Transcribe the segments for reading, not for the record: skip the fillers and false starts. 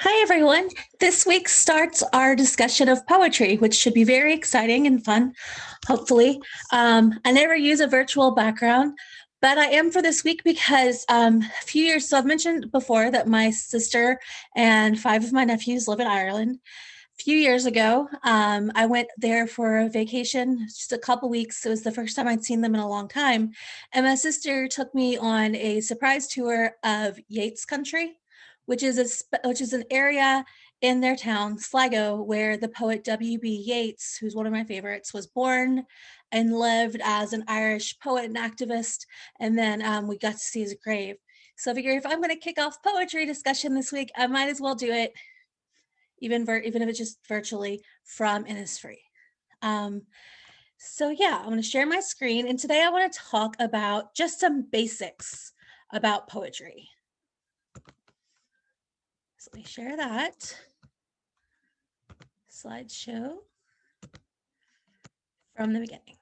Hi, everyone. This week starts our discussion of poetry, which should be very exciting and fun, hopefully. I never use a virtual background, but I am for this week because a few years, so I've mentioned before that my sister and five of my nephews live in Ireland. A few years ago, I went there for a vacation, just a couple weeks. It was the first time I'd seen them in a long time. And my sister took me on a surprise tour of Yates Country, which is an area in their town, Sligo, where the poet W.B. Yeats, who's one of my favorites, was born and lived as an Irish poet and activist. And then we got to see his grave. So I figure if I'm going to kick off poetry discussion this week, I might as well do it, even if it's just virtually from Innisfree. Um, so yeah, I'm going to share my screen, and today I want to talk about just some basics about poetry. So let me share that slideshow from the beginning.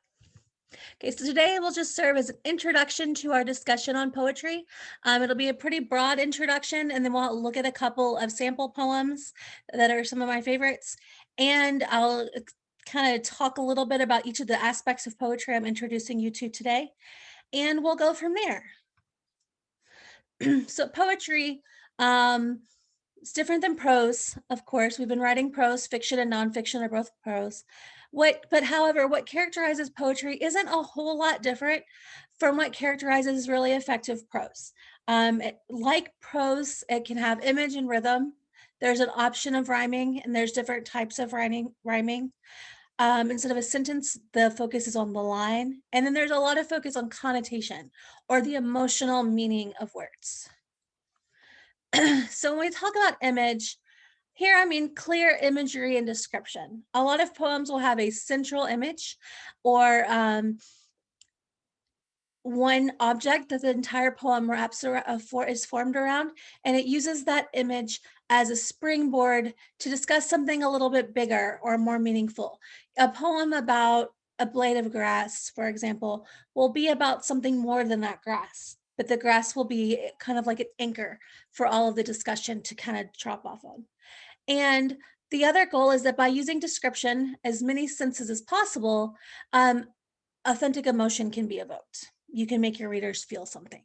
Okay, so today will just serve as an introduction to our discussion on poetry. It'll be a pretty broad introduction, and then we'll look at a couple of sample poems that are some of my favorites. And I'll kind of talk a little bit about each of the aspects of poetry I'm introducing you to today, and we'll go from there. So poetry, it's different than prose, of course. We've been writing prose, fiction and nonfiction are both prose. However, what characterizes poetry isn't a whole lot different from what characterizes really effective prose. Like prose, it can have image and rhythm. There's an option of rhyming, and there's different types of rhyming. Instead of a sentence, the focus is on the line. And then there's a lot of focus on connotation or the emotional meaning of words. So when we talk about image, here I mean clear imagery and description. A lot of poems will have a central image or one object that the entire poem is formed around, and it uses that image as a springboard to discuss something a little bit bigger or more meaningful. A poem about a blade of grass, for example, will be about something more than that grass, but the grass will be kind of like an anchor for all of the discussion to kind of drop off on. And the other goal is that by using description, as many senses as possible, authentic emotion can be evoked. You can make your readers feel something.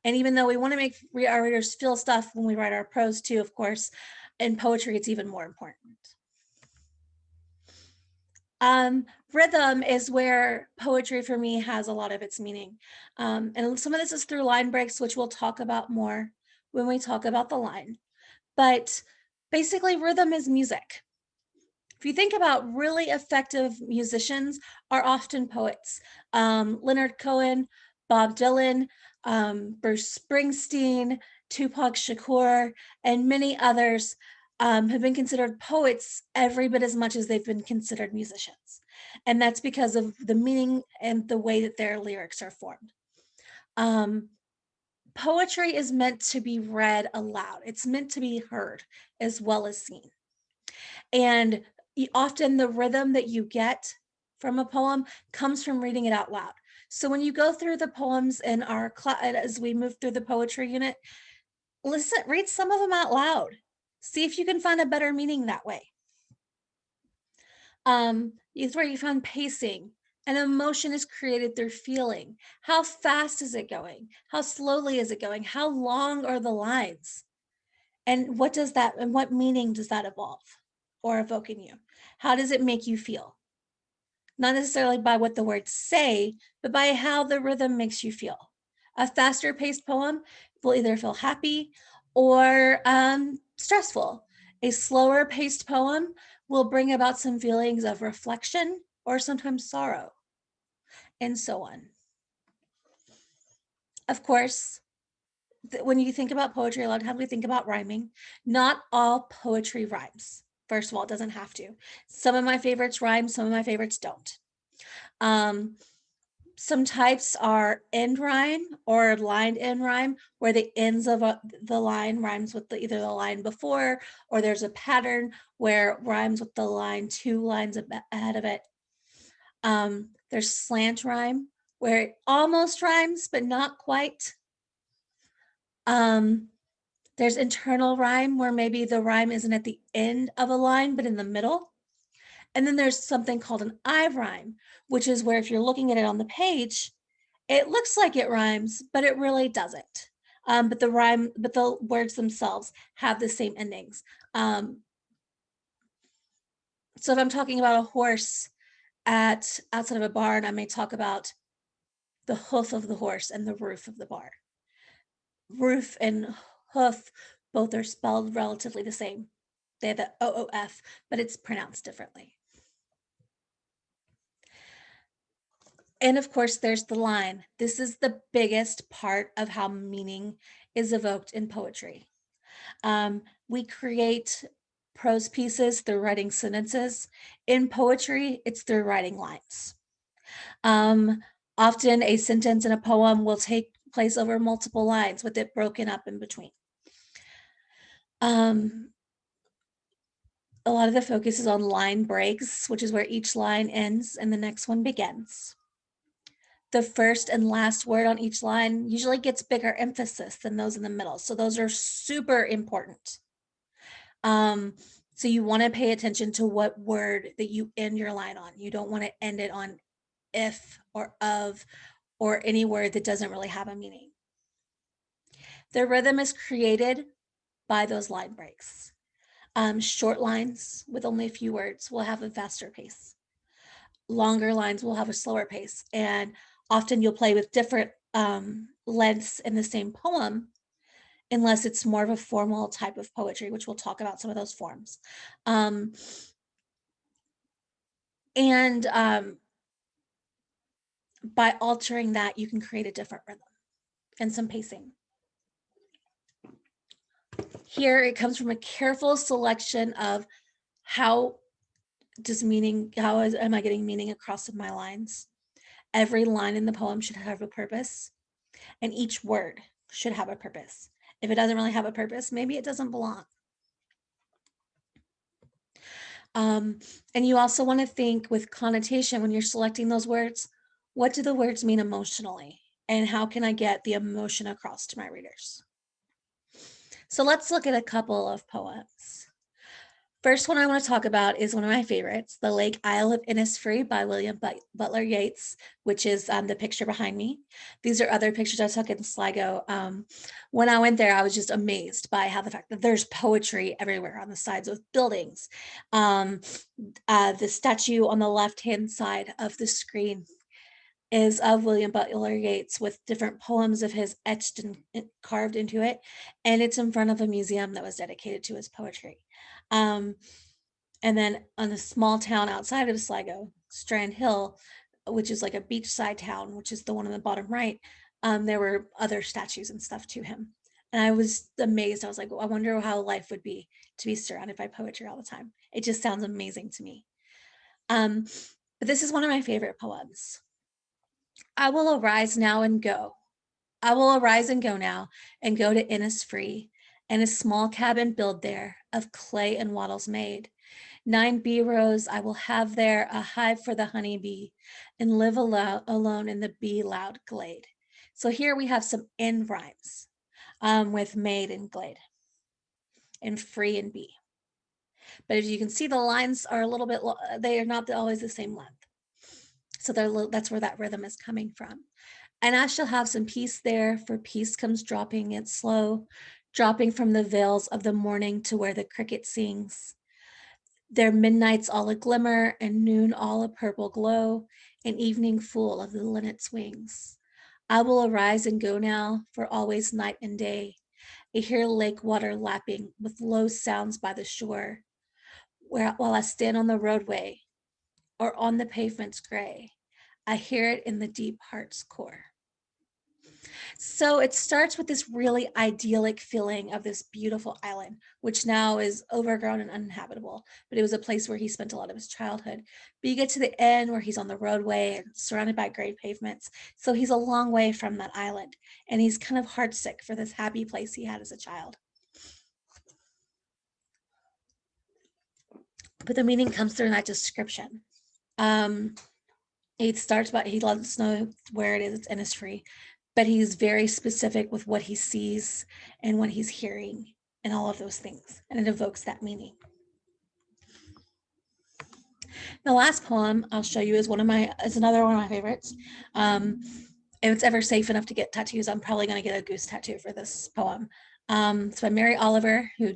And even though we want to make our readers feel stuff when we write our prose too, of course, in poetry, it's even more important. Rhythm is where poetry for me has a lot of its meaning. And some of this is through line breaks, which we'll talk about more when we talk about the line. But basically, rhythm is music. If you think about really effective musicians are often poets. Leonard Cohen, Bob Dylan, Bruce Springsteen, Tupac Shakur, and many others have been considered poets every bit as much as they've been considered musicians. And that's because of the meaning and the way that their lyrics are formed. Poetry is meant to be read aloud. It's meant to be heard as well as seen. And often the rhythm that you get from a poem comes from reading it out loud. So when you go through the poems in our class, as we move through the poetry unit, read some of them out loud. See if you can find a better meaning that way. It's where you find pacing. An emotion is created through feeling. How fast is it going? How slowly is it going? How long are the lines? And what meaning does that evolve or evoke in you? How does it make you feel? Not necessarily by what the words say, but by how the rhythm makes you feel. A faster paced poem will either feel happy or stressful. A slower paced poem will bring about some feelings of reflection or sometimes sorrow, and so on. Of course, when you think about poetry, a lot of times we think about rhyming. Not all poetry rhymes. First of all, it doesn't have to. Some of my favorites rhyme, some of my favorites don't. Some types are end rhyme or lined end rhyme, where the ends of the line rhymes with either the line before, or there's a pattern where it rhymes with the line 2 lines ahead of it. There's slant rhyme, where it almost rhymes, but not quite. There's internal rhyme, where maybe the rhyme isn't at the end of a line, but in the middle. And then there's something called an I rhyme, which is where if you're looking at it on the page, it looks like it rhymes, but it really doesn't. But the words themselves have the same endings. So if I'm talking about a horse outside of a barn, I may talk about the hoof of the horse and the roof of the barn. Roof and hoof both are spelled relatively the same. They have the OOF, but it's pronounced differently. And of course, there's the line. This is the biggest part of how meaning is evoked in poetry. We create prose pieces through writing sentences. In poetry, it's through writing lines. Often a sentence in a poem will take place over multiple lines with it broken up in between. A lot of the focus is on line breaks, which is where each line ends and the next one begins. The first and last word on each line usually gets bigger emphasis than those in the middle. So those are super important. So you want to pay attention to what word that you end your line on. You don't want to end it on if or of or any word that doesn't really have a meaning. The rhythm is created by those line breaks. Short lines with only a few words will have a faster pace. Longer lines will have a slower pace. And often you'll play with different lengths in the same poem, unless it's more of a formal type of poetry, which we'll talk about some of those forms. By altering that, you can create a different rhythm and some pacing. Here it comes from a careful selection of how am I getting meaning across my lines? Every line in the poem should have a purpose, and each word should have a purpose. If it doesn't really have a purpose, maybe it doesn't belong. And you also want to think with connotation when you're selecting those words, what do the words mean emotionally? And how can I get the emotion across to my readers? So let's look at a couple of poems. First one I want to talk about is one of my favorites, The Lake Isle of Innisfree by William Butler Yeats, which is the picture behind me. These are other pictures I took in Sligo. When I went there, I was just amazed by how the fact that there's poetry everywhere on the sides of buildings. The statue on the left-hand side of the screen is of William Butler Yeats with different poems of his etched and carved into it. And it's in front of a museum that was dedicated to his poetry. And then on the small town outside of Sligo, Strand Hill, which is like a beachside town, which is the one on the bottom right, there were other statues and stuff to him. And I was amazed. I was like, well, I wonder how life would be to be surrounded by poetry all the time. It just sounds amazing to me. But this is one of my favorite poems. I will arise now and go. I will arise and go now and go to Innisfree, and a small cabin build there of clay and wattles made. 9 bee rows I will have there, a hive for the honey bee, and live alone in the bee loud glade. So here we have some end rhymes with made and glade and free and bee. But as you can see, the lines are a little bit, they are not always the same length. So that's where that rhythm is coming from. And I shall have some peace there, for peace comes dropping it slow, dropping from the veils of the morning to where the cricket sings. Their midnights all a glimmer, and noon all a purple glow, and evening full of the linnet's wings. I will arise and go now, for always night and day. I hear lake water lapping with low sounds by the shore, while I stand on the roadway or on the pavement's gray. I hear it in the deep heart's core. So it starts with this really idyllic feeling of this beautiful island, which now is overgrown and uninhabitable, but it was a place where he spent a lot of his childhood. But you get to the end where he's on the roadway and surrounded by gray pavements. So he's a long way from that island, and he's kind of heartsick for this happy place he had as a child. But the meaning comes through in that description. It starts by, he lets us know where it is, it's Innisfree. but he's very specific with what he sees and what he's hearing and all of those things, and it evokes that meaning. The last poem I'll show you is another one of my favorites. If it's ever safe enough to get tattoos, I'm probably going to get a goose tattoo for this poem. It's by Mary Oliver, who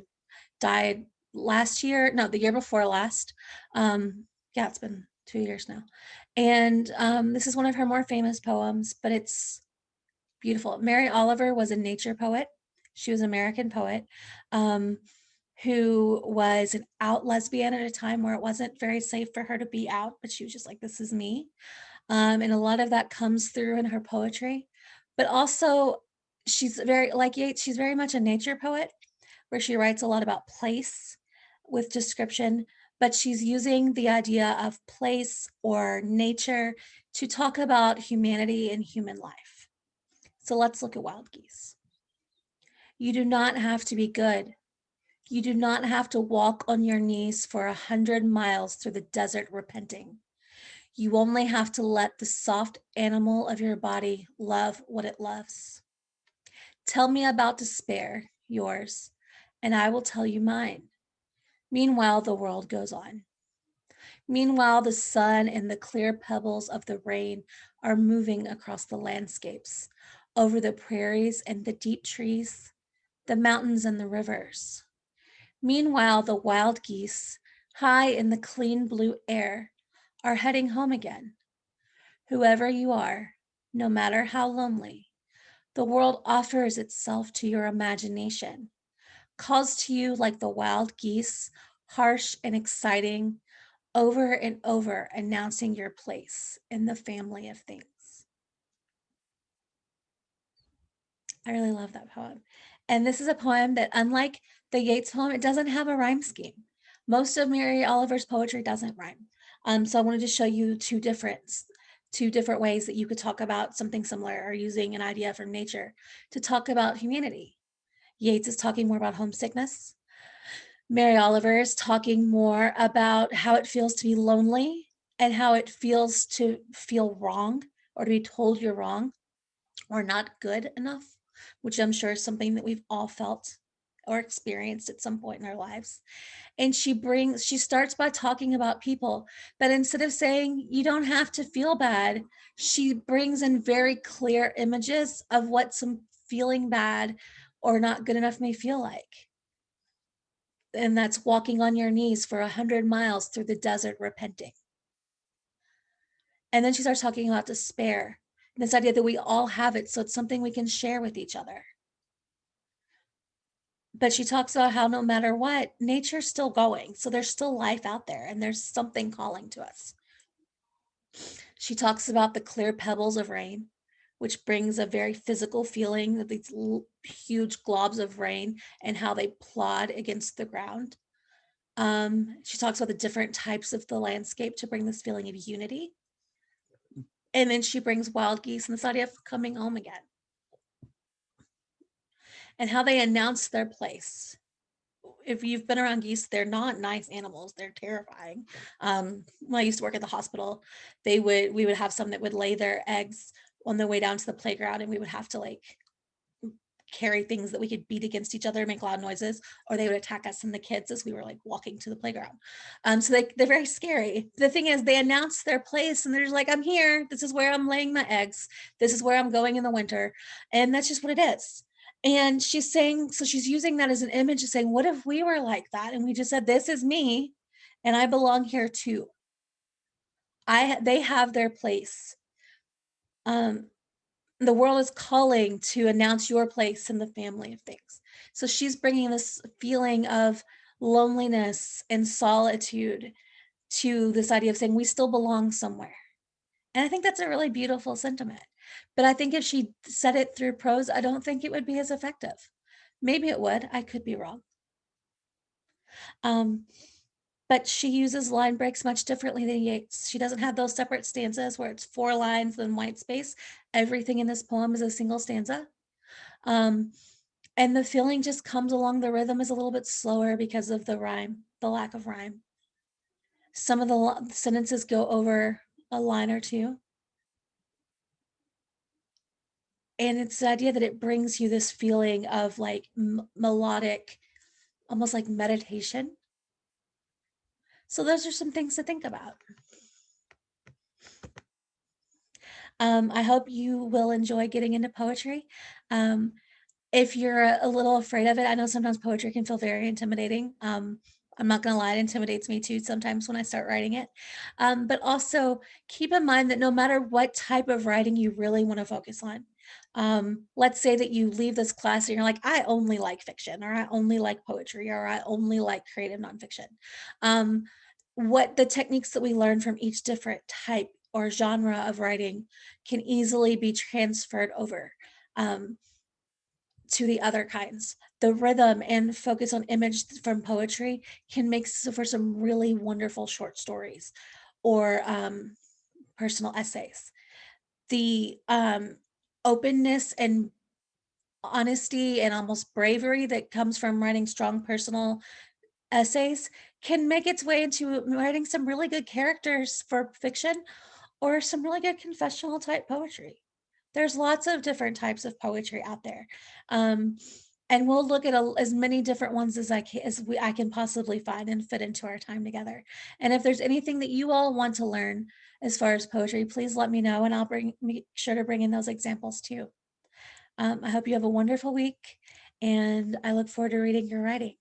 died the year before last. Yeah, it's been 2 years now. And this is one of her more famous poems, but it's beautiful. Mary Oliver was a nature poet. She was an American poet who was an out lesbian at a time where it wasn't very safe for her to be out, but she was just like, this is me. And a lot of that comes through in her poetry. But also, she's very, like Yeats, she's very much a nature poet, where she writes a lot about place with description, but she's using the idea of place or nature to talk about humanity and human life. So let's look at Wild Geese. You do not have to be good. You do not have to walk on your knees for 100 miles through the desert repenting. You only have to let the soft animal of your body love what it loves. Tell me about despair, yours, and I will tell you mine. Meanwhile, the world goes on. Meanwhile, the sun and the clear pebbles of the rain are moving across the landscapes, over the prairies and the deep trees, the mountains and the rivers. Meanwhile, the wild geese, high in the clean blue air, are heading home again. Whoever you are, no matter how lonely, the world offers itself to your imagination, calls to you like the wild geese, harsh and exciting, over and over announcing your place in the family of things. I really love that poem. And this is a poem that, unlike the Yeats poem, it doesn't have a rhyme scheme. Most of Mary Oliver's poetry doesn't rhyme. So I wanted to show you two different ways that you could talk about something similar, or using an idea from nature to talk about humanity. Yeats is talking more about homesickness. Mary Oliver is talking more about how it feels to be lonely and how it feels to feel wrong, or to be told you're wrong or not good enough, which I'm sure is something that we've all felt or experienced at some point in our lives. And she starts by talking about people, but instead of saying you don't have to feel bad, she brings in very clear images of what some feeling bad or not good enough may feel like. And that's walking on your knees for 100 miles through the desert repenting. And then she starts talking about despair, and this idea that we all have it, so it's something we can share with each other. But she talks about how no matter what, nature's still going. So there's still life out there, and there's something calling to us. She talks about the clear pebbles of rain, which brings a very physical feeling, that these huge globs of rain and how they plod against the ground. She talks about the different types of the landscape to bring this feeling of unity. And then she brings wild geese and this idea of coming home again, and how they announce their place. If you've been around geese, they're not nice animals. They're terrifying. When I used to work at the hospital, we would have some that would lay their eggs on the way down to the playground, and we would have to like carry things that we could beat against each other, make loud noises, or they would attack us and the kids as we were like walking to the playground. So they're very scary. The thing is, they announce their place and they're just like, I'm here. This is where I'm laying my eggs. This is where I'm going in the winter. And that's just what it is. And she's saying, so she's using that as an image of saying, what if we were like that? And we just said, this is me and I belong here too. They have their place. The world is calling to announce your place in the family of things. So she's bringing this feeling of loneliness and solitude to this idea of saying we still belong somewhere. And I think that's a really beautiful sentiment. But I think if she said it through prose, I don't think it would be as effective. Maybe it would. I could be wrong. But she uses line breaks much differently than Yeats. She doesn't have those separate stanzas where it's 4 lines and white space. Everything in this poem is a single stanza. And the feeling just comes along. The rhythm is a little bit slower because of the rhyme, the lack of rhyme. Some of the sentences go over a line or two. And it's the idea that it brings you this feeling of like melodic, almost like meditation. So those are some things to think about. I hope you will enjoy getting into poetry. Um, if you're a little afraid of it, I know sometimes poetry can feel very intimidating. I'm not going to lie, it intimidates me too sometimes when I start writing it. But also keep in mind that no matter what type of writing you really want to focus on, let's say that you leave this class and you're like, I only like fiction, or I only like poetry, or I only like creative nonfiction. Um, what the techniques that we learn from each different type or genre of writing can easily be transferred over. Um, to the other kinds. The rhythm and focus on image from poetry can make for some really wonderful short stories or personal essays. The openness and honesty and almost bravery that comes from writing strong personal essays can make its way into writing some really good characters for fiction or some really good confessional type poetry. There's lots of different types of poetry out there. Um, and we'll look at as many different ones as I can possibly find and fit into our time together. And if there's anything that you all want to learn as far as poetry, please let me know and I'll make sure to bring in those examples too. I hope you have a wonderful week and I look forward to reading your writing.